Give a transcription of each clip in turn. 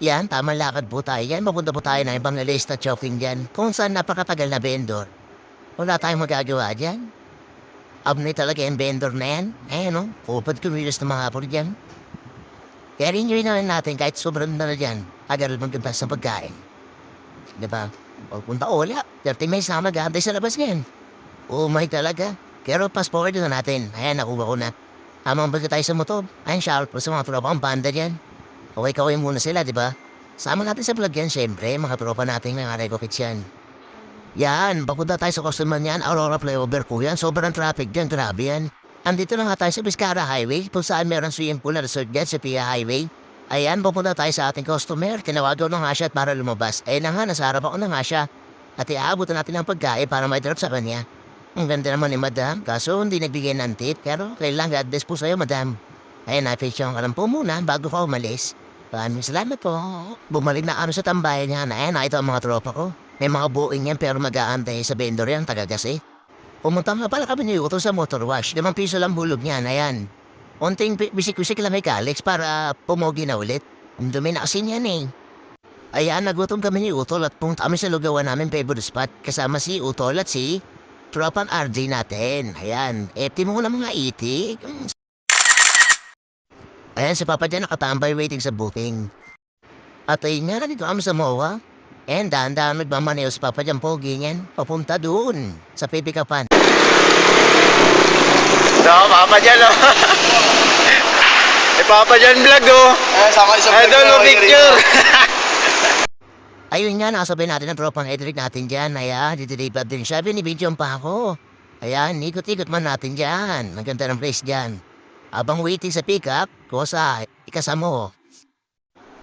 Yan, tamang lakad po tayo yan. Mapunta po tayo ng ibang lista shopping dyan. Kung saan napakatagal na vendor. Wala tayong magagawa dyan. Abnay talaga yung vendor na yan. Eh no, kupad kumilos ng mga hapon dyan. Kaya rin naman natin kahit sobrang na dyan. Agar magkabas ng pagkain. Diba? O punta wala. 30 minutes na mag-aantay sa labas ngayon. Oh my talaga. Pero fast forward na natin. Ayan, nakuha ko na. Hamang baga tayo sa motor. Ayan, shout out sa mga tropa ang banda dyan. Kaway-kaway muna sila, di ba? Sama natin sa vlog yan, syempre. Mga tropa natin mga rekopits yan. Yan, papunta tayo sa customer niyan. Aurora Flyover po yan. Sobrang traffic dyan, grabe yan. Andito na nga tayo sa Vizcara Highway. Kung saan meron swimming pool na resort dyan sa Pia Highway. Ayan, papunta tayo sa ating customer. Tinawagan na nga siya para lumabas. Ayun na nga, nasa harap ako na nga siya. At iaabutan natin ang pagkain para may drop sa kanya. Ang ganda naman ni madam. Kaso hindi nagbigay ng tip. Pero kailangan God bless po sa'yo, madam. Ayun, na-appreciate ko lang po muna bago ka umalis. Maraming salamat po. Bumalik na kami sa tambayan niya na ito ang mga tropa ko. May mga buing yan pero mag-aantay sa vendor yan, taga kasi. Pumunta nga pala kami ni Uto sa motor wash. 5 piso lang hulog niyan, ayan. Unting bisik-bisik lang may Alex para pumogi na ulit. Ang dumi na kasi niyan eh. Ayan, nagutom kami ni Utol at punta kami sa lugawan namin favorite spot. Kasama si Utol at si tropang RJ natin. Ayan, eti mo na mga itik. Ayan, si Papa dyan nakatambay waiting sa booking. At ayun nga, nandito kami sa MOA. And dahan-dahan nagmamaneo si Papa dyan pogi niyan. Papunta doon sa pipikapan. So, Papa dyan, oh. Papa dyan vlog, oh. Sama isang Idol, no picture. Ayun nga, nakasabay natin ang tropang Edric natin dyan. Ayan, dideliver din siya. Binibidyon pa ako. Ayan, ikot-ikot man natin dyan. Maganda ng place dyan. Abang waiting sa pick-up, kosa, ikasamo.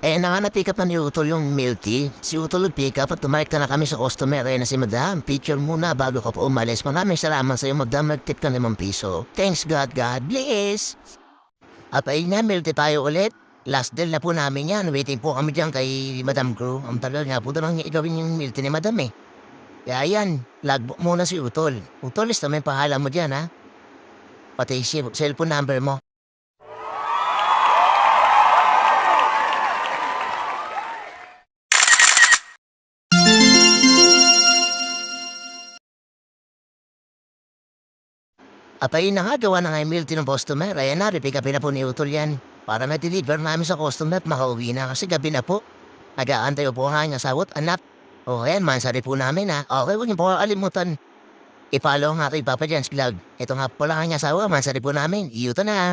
Eh, na nga na-pick up na ni Utol yung milk tea. Si Utol pick up at tumalik na kami sa customer. Ayan na si Madam, picture muna bago ka po umalis. Maraming salamat sa iyo, Madam. Nag-tip ka 5 piso. Thanks God, God bless. At ayun na, milk tea tayo ulit. Last deal na po namin yan. Waiting po kami dyan kay Madam Crew. Ang tagal nga po doon ang gawin yung milk tea ni Madam eh. Kaya yan, logbook muna si Utol. Utol, list naman pahala mo dyan ha. Pati cellphone number mo. At ayun na nga, gawa na nga yung milk tea ng customer. Ayan na, repick upin na po ni Utol yan. Para na-deliver namin sa customer at makauwi na kasi gabi na po. Nag-aantay po nga yung asawat, anak. O ayan, mansari po namin ha. Okay, huwag niyo po kalimutan. I-follow nga ito, Papa John's Vlog. Ito nga po lang ang asawa, mansari po namin. Iyuto na.